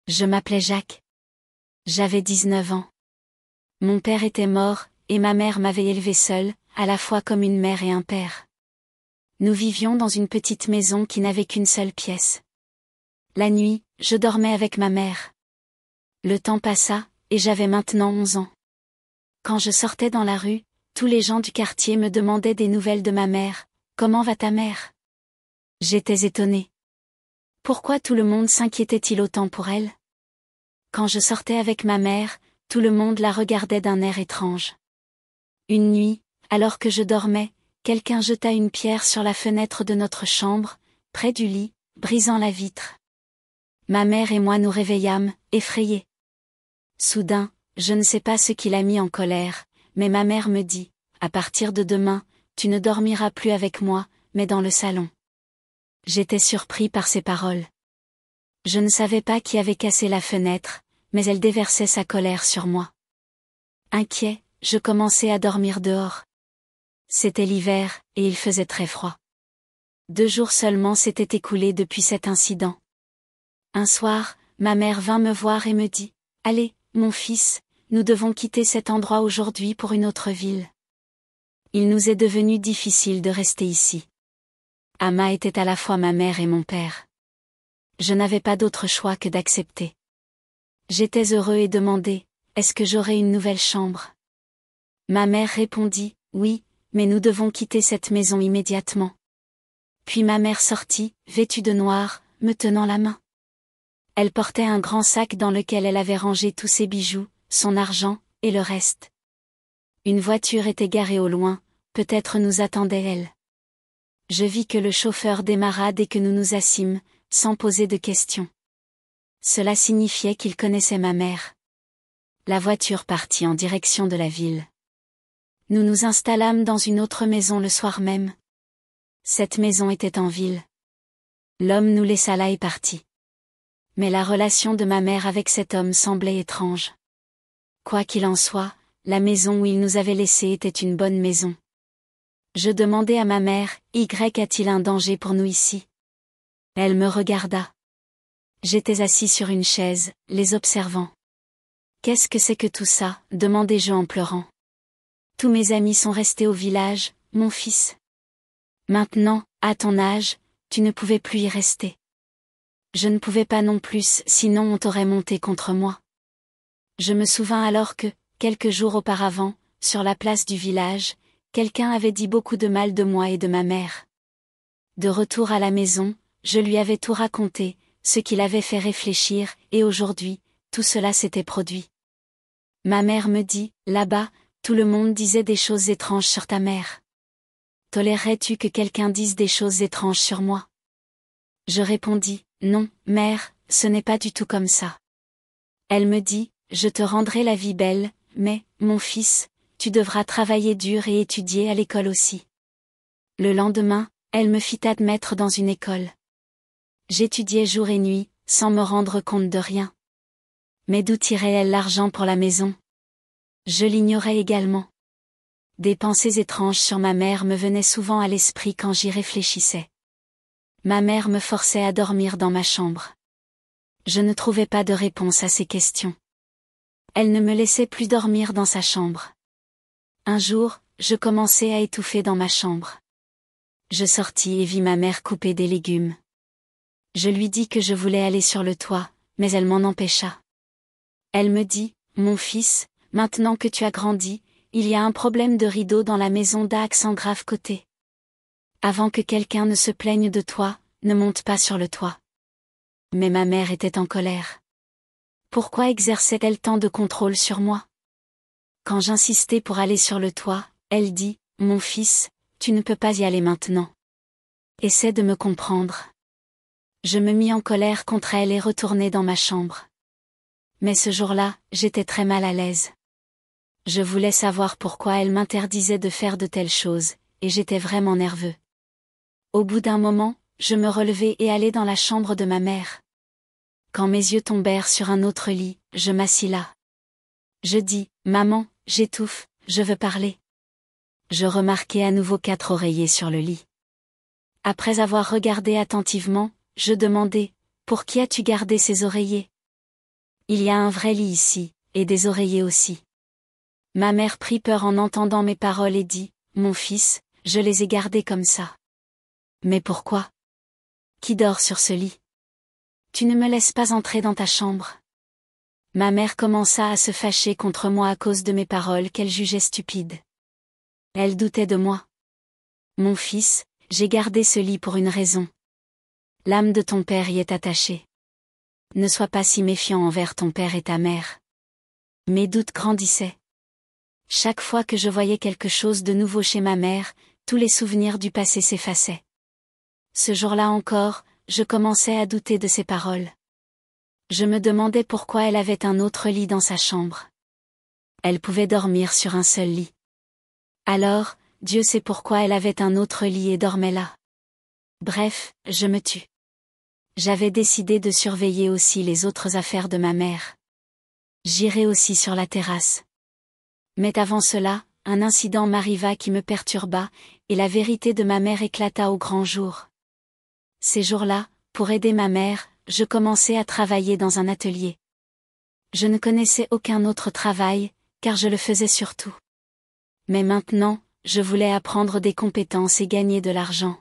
Je m'appelais Jacques. J'avais 19 ans. Mon père était mort, et ma mère m'avait élevé seule, à la fois comme une mère et un père. Nous vivions dans une petite maison qui n'avait qu'une seule pièce. La nuit, je dormais avec ma mère. Le temps passa, et j'avais maintenant 11 ans. Quand je sortais dans la rue, tous les gens du quartier me demandaient des nouvelles de ma mère. « Comment va ta mère ?» J'étais étonnée. Pourquoi tout le monde s'inquiétait-il autant pour elle? Quand je sortais avec ma mère, tout le monde la regardait d'un air étrange. Une nuit, alors que je dormais, quelqu'un jeta une pierre sur la fenêtre de notre chambre, près du lit, brisant la vitre. Ma mère et moi nous réveillâmes, effrayés. Soudain, je ne sais pas ce qui l'a mis en colère, mais ma mère me dit, « À partir de demain, tu ne dormiras plus avec moi, mais dans le salon. » J'étais surpris par ces paroles. Je ne savais pas qui avait cassé la fenêtre, mais elle déversait sa colère sur moi. Inquiet, je commençai à dormir dehors. C'était l'hiver, et il faisait très froid. 2 jours seulement s'étaient écoulés depuis cet incident. Un soir, ma mère vint me voir et me dit, « Allez, mon fils, nous devons quitter cet endroit aujourd'hui pour une autre ville. Il nous est devenu difficile de rester ici. » Amma était à la fois ma mère et mon père. Je n'avais pas d'autre choix que d'accepter. J'étais heureux et demandai, « Est-ce que j'aurai une nouvelle chambre ?» Ma mère répondit, « Oui, mais nous devons quitter cette maison immédiatement. » Puis ma mère sortit, vêtue de noir, me tenant la main. Elle portait un grand sac dans lequel elle avait rangé tous ses bijoux, son argent, et le reste. Une voiture était garée au loin, peut-être nous attendait-elle. Je vis que le chauffeur démarra dès que nous nous assîmes, sans poser de questions. Cela signifiait qu'il connaissait ma mère. La voiture partit en direction de la ville. Nous nous installâmes dans une autre maison le soir même. Cette maison était en ville. L'homme nous laissa là et partit. Mais la relation de ma mère avec cet homme semblait étrange. Quoi qu'il en soit, la maison où il nous avait laissés était une bonne maison. Je demandai à ma mère, « Y a-t-il un danger pour nous ici ?» Elle me regarda. J'étais assis sur une chaise, les observant. « Qu'est-ce que c'est que tout ça ?» demandai-je en pleurant. « Tous mes amis sont restés au village, mon fils. Maintenant, à ton âge, tu ne pouvais plus y rester. Je ne pouvais pas non plus, sinon on t'aurait monté contre moi. » Je me souvins alors que, quelques jours auparavant, sur la place du village, quelqu'un avait dit beaucoup de mal de moi et de ma mère. De retour à la maison, je lui avais tout raconté, ce qui l'avait fait réfléchir, et aujourd'hui, tout cela s'était produit. Ma mère me dit, « Là-bas, tout le monde disait des choses étranges sur ta mère. Tolérerais-tu que quelqu'un dise des choses étranges sur moi ?» Je répondis, « Non, mère, ce n'est pas du tout comme ça. » Elle me dit, « Je te rendrai la vie belle, mais, mon fils, tu devras travailler dur et étudier à l'école aussi. » Le lendemain, elle me fit admettre dans une école. J'étudiais jour et nuit, sans me rendre compte de rien. Mais d'où tirait-elle l'argent pour la maison? Je l'ignorais également. Des pensées étranges sur ma mère me venaient souvent à l'esprit quand j'y réfléchissais. Ma mère me forçait à dormir dans ma chambre. Je ne trouvais pas de réponse à ces questions. Elle ne me laissait plus dormir dans sa chambre. Un jour, je commençai à étouffer dans ma chambre. Je sortis et vis ma mère couper des légumes. Je lui dis que je voulais aller sur le toit, mais elle m'en empêcha. Elle me dit, « Mon fils, maintenant que tu as grandi, il y a un problème de rideau dans la maison d'Accent grave côté. Avant que quelqu'un ne se plaigne de toi, ne monte pas sur le toit. » Mais ma mère était en colère. Pourquoi exerçait-elle tant de contrôle sur moi? Quand j'insistais pour aller sur le toit, elle dit, « Mon fils, tu ne peux pas y aller maintenant. Essaie de me comprendre. » Je me mis en colère contre elle et retournai dans ma chambre. Mais ce jour-là, j'étais très mal à l'aise. Je voulais savoir pourquoi elle m'interdisait de faire de telles choses, et j'étais vraiment nerveux. Au bout d'un moment, je me relevai et allai dans la chambre de ma mère. Quand mes yeux tombèrent sur un autre lit, je m'assis là. Je dis, « Maman, j'étouffe, je veux parler. » Je remarquai à nouveau 4 oreillers sur le lit. Après avoir regardé attentivement, je demandai, « Pour qui as-tu gardé ces oreillers ? Il y a un vrai lit ici, et des oreillers aussi. Ma mère prit peur en entendant mes paroles et dit, mon fils, je les ai gardés comme ça. Mais pourquoi? Qui dort sur ce lit? Tu ne me laisses pas entrer dans ta chambre. Ma mère commença à se fâcher contre moi à cause de mes paroles qu'elle jugeait stupides. Elle doutait de moi. Mon fils, j'ai gardé ce lit pour une raison. L'âme de ton père y est attachée. Ne sois pas si méfiant envers ton père et ta mère. Mes doutes grandissaient. Chaque fois que je voyais quelque chose de nouveau chez ma mère, tous les souvenirs du passé s'effaçaient. Ce jour-là encore, je commençais à douter de ses paroles. Je me demandais pourquoi elle avait un autre lit dans sa chambre. Elle pouvait dormir sur un seul lit. Alors, Dieu sait pourquoi elle avait un autre lit et dormait là. Bref, je me tus. J'avais décidé de surveiller aussi les autres affaires de ma mère. J'irai aussi sur la terrasse. Mais avant cela, un incident m'arriva qui me perturba, et la vérité de ma mère éclata au grand jour. Ces jours-là, pour aider ma mère, je commençais à travailler dans un atelier. Je ne connaissais aucun autre travail, car je le faisais surtout. Mais maintenant, je voulais apprendre des compétences et gagner de l'argent.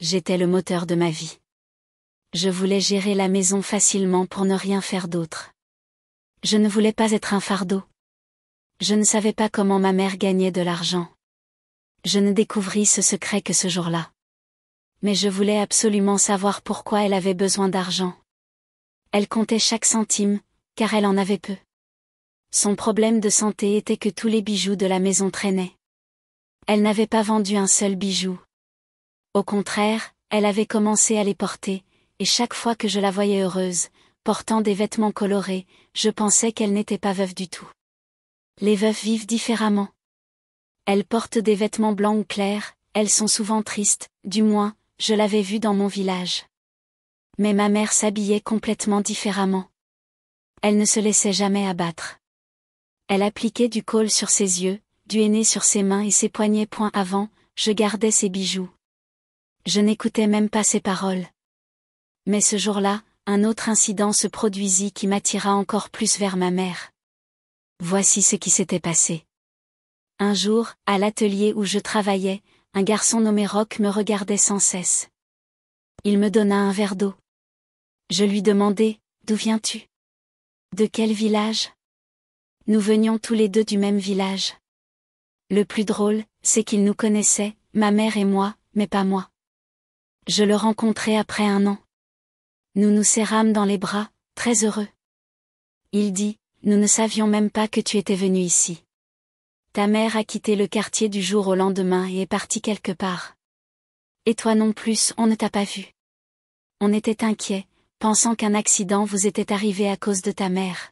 J'étais le moteur de ma vie. Je voulais gérer la maison facilement pour ne rien faire d'autre. Je ne voulais pas être un fardeau. Je ne savais pas comment ma mère gagnait de l'argent. Je ne découvris ce secret que ce jour-là. Mais je voulais absolument savoir pourquoi elle avait besoin d'argent. Elle comptait chaque centime, car elle en avait peu. Son problème de santé était que tous les bijoux de la maison traînaient. Elle n'avait pas vendu un seul bijou. Au contraire, elle avait commencé à les porter, et chaque fois que je la voyais heureuse, portant des vêtements colorés, je pensais qu'elle n'était pas veuve du tout. Les veuves vivent différemment. Elles portent des vêtements blancs ou clairs, elles sont souvent tristes, du moins, je l'avais vu dans mon village. Mais ma mère s'habillait complètement différemment. Elle ne se laissait jamais abattre. Elle appliquait du kohl sur ses yeux, du henné sur ses mains et ses poignets point avant, je gardais ses bijoux. Je n'écoutais même pas ses paroles. Mais ce jour-là, un autre incident se produisit qui m'attira encore plus vers ma mère. Voici ce qui s'était passé. Un jour, à l'atelier où je travaillais, un garçon nommé Roch me regardait sans cesse. Il me donna un verre d'eau. Je lui demandai, d'où viens-tu? De quel village? Nous venions tous les deux du même village. Le plus drôle, c'est qu'il nous connaissait, ma mère et moi, mais pas moi. Je le rencontrai après 1 an. Nous nous serrâmes dans les bras, très heureux. Il dit, nous ne savions même pas que tu étais venu ici. Ta mère a quitté le quartier du jour au lendemain et est partie quelque part. Et toi non plus, on ne t'a pas vu. On était inquiets, pensant qu'un accident vous était arrivé à cause de ta mère.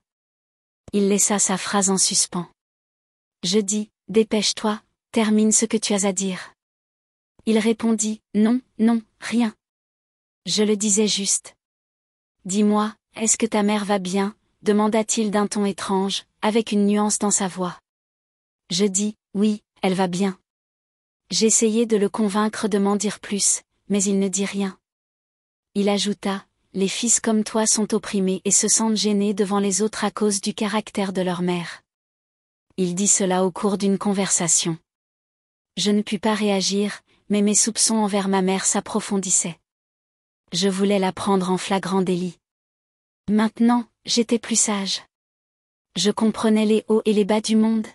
Il laissa sa phrase en suspens. Je dis, dépêche-toi, termine ce que tu as à dire. Il répondit, non, non, rien. Je le disais juste. Dis-moi, est-ce que ta mère va bien? Demanda-t-il d'un ton étrange, avec une nuance dans sa voix. Je dis, oui, elle va bien. J'essayai de le convaincre de m'en dire plus, mais il ne dit rien. Il ajouta, les fils comme toi sont opprimés et se sentent gênés devant les autres à cause du caractère de leur mère. Il dit cela au cours d'une conversation. Je ne pus pas réagir, mais mes soupçons envers ma mère s'approfondissaient. Je voulais la prendre en flagrant délit. Maintenant, j'étais plus sage. Je comprenais les hauts et les bas du monde.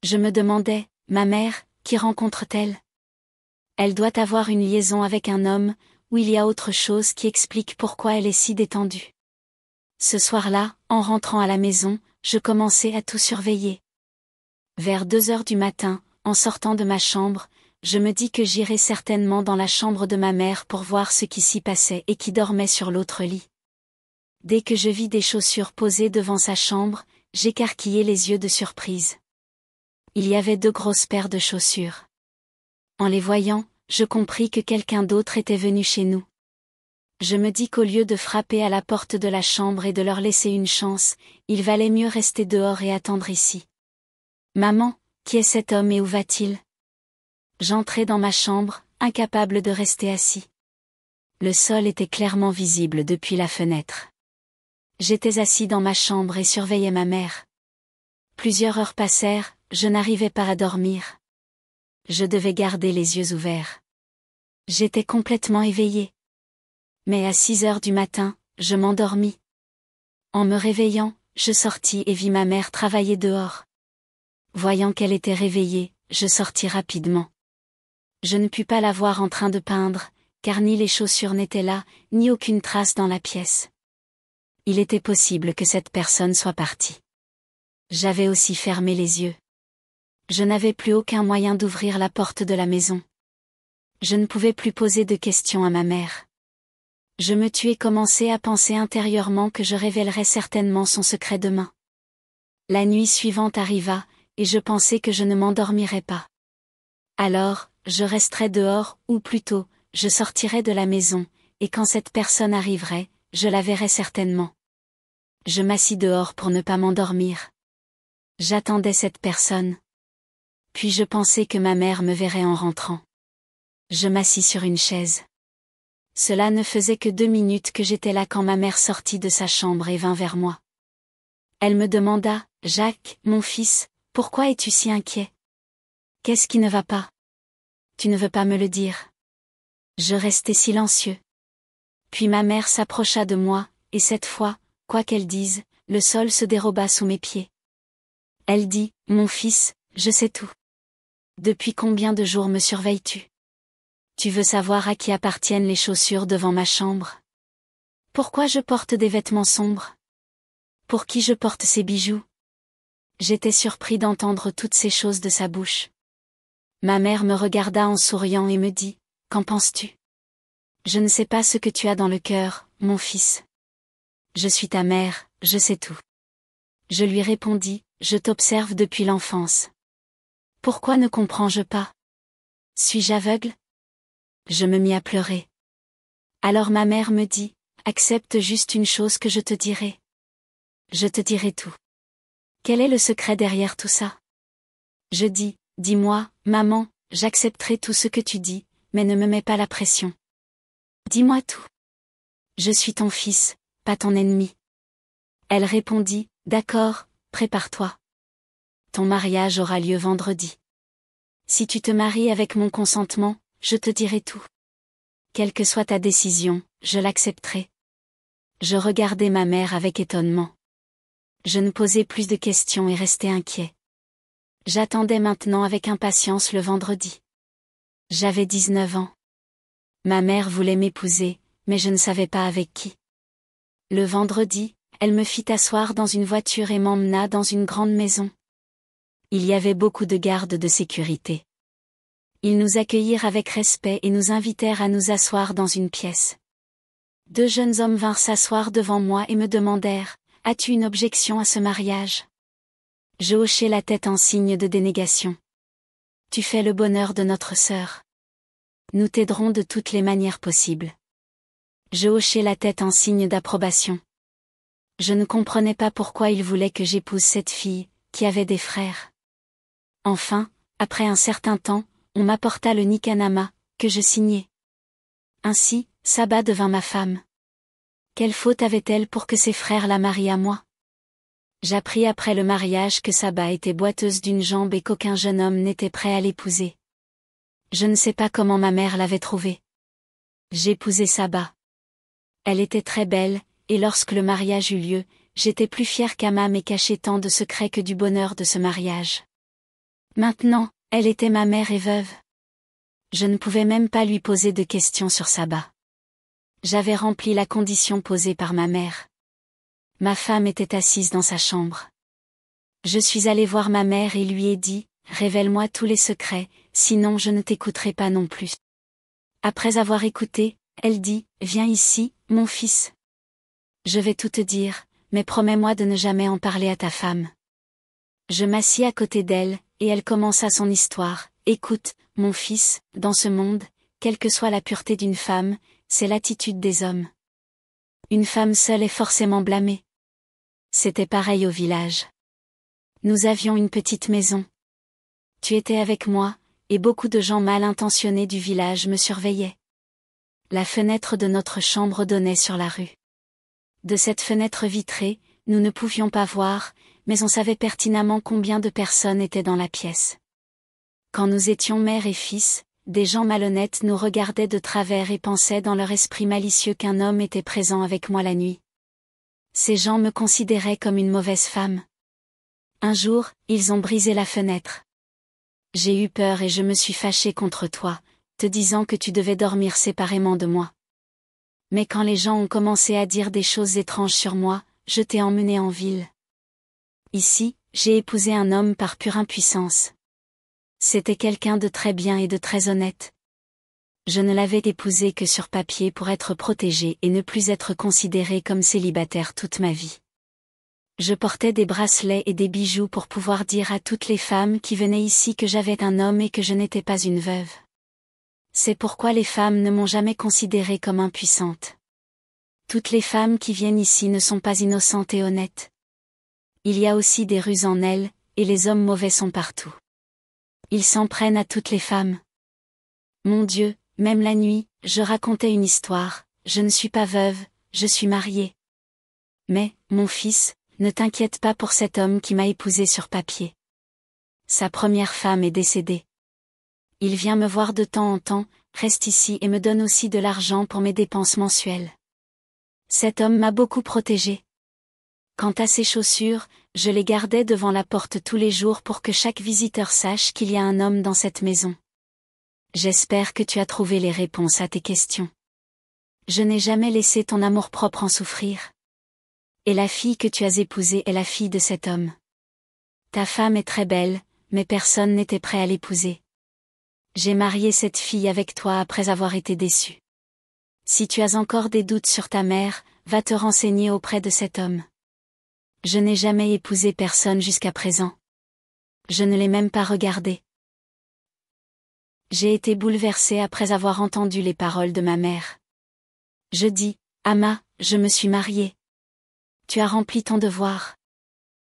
Je me demandais, ma mère, qui rencontre-t-elle? Elle doit avoir une liaison avec un homme, ou il y a autre chose qui explique pourquoi elle est si détendue. Ce soir-là, en rentrant à la maison, je commençai à tout surveiller. Vers 2 heures du matin, en sortant de ma chambre, je me dis que j'irai certainement dans la chambre de ma mère pour voir ce qui s'y passait et qui dormait sur l'autre lit. Dès que je vis des chaussures posées devant sa chambre, j'écarquillai les yeux de surprise. Il y avait 2 grosses paires de chaussures. En les voyant, je compris que quelqu'un d'autre était venu chez nous. Je me dis qu'au lieu de frapper à la porte de la chambre et de leur laisser une chance, il valait mieux rester dehors et attendre ici. Maman, qui est cet homme et où va-t-il? J'entrai dans ma chambre, incapable de rester assis. Le sol était clairement visible depuis la fenêtre. J'étais assis dans ma chambre et surveillais ma mère. Plusieurs heures passèrent, je n'arrivais pas à dormir. Je devais garder les yeux ouverts. J'étais complètement éveillée. Mais à 6 heures du matin, je m'endormis. En me réveillant, je sortis et vis ma mère travailler dehors. Voyant qu'elle était réveillée, je sortis rapidement. Je ne pus pas la voir en train de peindre, car ni les chaussures n'étaient là, ni aucune trace dans la pièce. Il était possible que cette personne soit partie. J'avais aussi fermé les yeux. Je n'avais plus aucun moyen d'ouvrir la porte de la maison. Je ne pouvais plus poser de questions à ma mère. Je me tus et commençai à penser intérieurement que je révélerais certainement son secret demain. La nuit suivante arriva, et je pensais que je ne m'endormirais pas. Alors, je resterais dehors, ou plutôt, je sortirais de la maison, et quand cette personne arriverait, je la verrais certainement. Je m'assis dehors pour ne pas m'endormir. J'attendais cette personne. Puis je pensais que ma mère me verrait en rentrant. Je m'assis sur une chaise. Cela ne faisait que 2 minutes que j'étais là quand ma mère sortit de sa chambre et vint vers moi. Elle me demanda, « Jacques, mon fils, pourquoi es-tu si inquiet? Qu'est-ce qui ne va pas? Tu ne veux pas me le dire. » Je restai silencieux. Puis ma mère s'approcha de moi, et cette fois, quoi qu'elle dise, le sol se déroba sous mes pieds. Elle dit, « Mon fils, je sais tout. Depuis combien de jours me surveilles-tu? Tu veux savoir à qui appartiennent les chaussures devant ma chambre? Pourquoi je porte des vêtements sombres? Pour qui je porte ces bijoux? » J'étais surpris d'entendre toutes ces choses de sa bouche. Ma mère me regarda en souriant et me dit, « Qu'en penses-tu? Je ne sais pas ce que tu as dans le cœur, mon fils. Je suis ta mère, je sais tout. » Je lui répondis, « Je t'observe depuis l'enfance. Pourquoi ne comprends-je pas? Suis-je aveugle? » Je me mis à pleurer. Alors ma mère me dit, « Accepte juste une chose que je te dirai. Je te dirai tout. Quel est le secret derrière tout ça? » Je dis, « Dis-moi, maman, j'accepterai tout ce que tu dis, mais ne me mets pas la pression. Dis-moi tout. Je suis ton fils, pas ton ennemi. » Elle répondit, « D'accord, prépare-toi. Ton mariage aura lieu vendredi. Si tu te maries avec mon consentement, je te dirai tout. Quelle que soit ta décision, je l'accepterai. » Je regardai ma mère avec étonnement. Je ne posais plus de questions et restais inquiet. J'attendais maintenant avec impatience le vendredi. J'avais 19 ans. Ma mère voulait m'épouser, mais je ne savais pas avec qui. Le vendredi, elle me fit asseoir dans une voiture et m'emmena dans une grande maison. Il y avait beaucoup de gardes de sécurité. Ils nous accueillirent avec respect et nous invitèrent à nous asseoir dans une pièce. 2 jeunes hommes vinrent s'asseoir devant moi et me demandèrent, « As-tu une objection à ce mariage? » Je hochai la tête en signe de dénégation. « Tu fais le bonheur de notre sœur. Nous t'aiderons de toutes les manières possibles. » Je hochai la tête en signe d'approbation. Je ne comprenais pas pourquoi ils voulaient que j'épouse cette fille, qui avait des frères. Enfin, après un certain temps, on m'apporta le Nicanama, que je signai. Ainsi, Saba devint ma femme. Quelle faute avait-elle pour que ses frères la marient à moi? J'appris après le mariage que Saba était boiteuse d'une jambe et qu'aucun jeune homme n'était prêt à l'épouser. Je ne sais pas comment ma mère l'avait trouvée. J'épousai Saba. Elle était très belle, et lorsque le mariage eut lieu, j'étais plus fière qu'Ama m'ait caché tant de secrets que du bonheur de ce mariage. Maintenant, elle était ma mère et veuve. Je ne pouvais même pas lui poser de questions sur Saba. J'avais rempli la condition posée par ma mère. Ma femme était assise dans sa chambre. Je suis allé voir ma mère et lui ai dit, « Révèle-moi tous les secrets, sinon je ne t'écouterai pas non plus. » Après avoir écouté, elle dit, « Viens ici, mon fils. Je vais tout te dire, mais promets-moi de ne jamais en parler à ta femme. » Je m'assis à côté d'elle, et elle commença son histoire. « Écoute, mon fils, dans ce monde, quelle que soit la pureté d'une femme, c'est l'attitude des hommes. Une femme seule est forcément blâmée. C'était pareil au village. Nous avions une petite maison. Tu étais avec moi, et beaucoup de gens mal intentionnés du village me surveillaient. La fenêtre de notre chambre donnait sur la rue. De cette fenêtre vitrée, nous ne pouvions pas voir, mais on savait pertinemment combien de personnes étaient dans la pièce. Quand nous étions mère et fils, des gens malhonnêtes nous regardaient de travers et pensaient dans leur esprit malicieux qu'un homme était présent avec moi la nuit. Ces gens me considéraient comme une mauvaise femme. Un jour, ils ont brisé la fenêtre. J'ai eu peur et je me suis fâchée contre toi, te disant que tu devais dormir séparément de moi. Mais quand les gens ont commencé à dire des choses étranges sur moi, je t'ai emmené en ville. Ici, j'ai épousé un homme par pure impuissance. C'était quelqu'un de très bien et de très honnête. Je ne l'avais épousé que sur papier pour être protégée et ne plus être considérée comme célibataire toute ma vie. Je portais des bracelets et des bijoux pour pouvoir dire à toutes les femmes qui venaient ici que j'avais un homme et que je n'étais pas une veuve. C'est pourquoi les femmes ne m'ont jamais considérée comme impuissante. Toutes les femmes qui viennent ici ne sont pas innocentes et honnêtes. Il y a aussi des ruses en elles, et les hommes mauvais sont partout. Ils s'en prennent à toutes les femmes. Mon Dieu, même la nuit, je racontais une histoire, je ne suis pas veuve, je suis mariée. Mais, mon fils, ne t'inquiète pas pour cet homme qui m'a épousée sur papier. Sa première femme est décédée. Il vient me voir de temps en temps, reste ici et me donne aussi de l'argent pour mes dépenses mensuelles. Cet homme m'a beaucoup protégée. Quant à ses chaussures, je les gardais devant la porte tous les jours pour que chaque visiteur sache qu'il y a un homme dans cette maison. J'espère que tu as trouvé les réponses à tes questions. Je n'ai jamais laissé ton amour-propre en souffrir. Et la fille que tu as épousée est la fille de cet homme. Ta femme est très belle, mais personne n'était prêt à l'épouser. J'ai marié cette fille avec toi après avoir été déçu. Si tu as encore des doutes sur ta mère, va te renseigner auprès de cet homme. Je n'ai jamais épousé personne jusqu'à présent. Je ne l'ai même pas regardé. J'ai été bouleversée après avoir entendu les paroles de ma mère. Je dis, Amma, je me suis mariée. Tu as rempli ton devoir.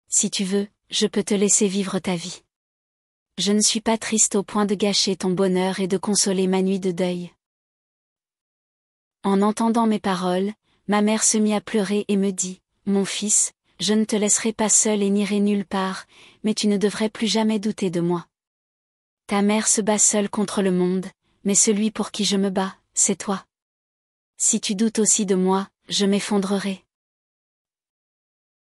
Si tu veux, je peux te laisser vivre ta vie. Je ne suis pas triste au point de gâcher ton bonheur et de consoler ma nuit de deuil. En entendant mes paroles, ma mère se mit à pleurer et me dit, Mon fils, je ne te laisserai pas seul et n'irai nulle part, mais tu ne devrais plus jamais douter de moi. Ta mère se bat seule contre le monde, mais celui pour qui je me bats, c'est toi. Si tu doutes aussi de moi, je m'effondrerai.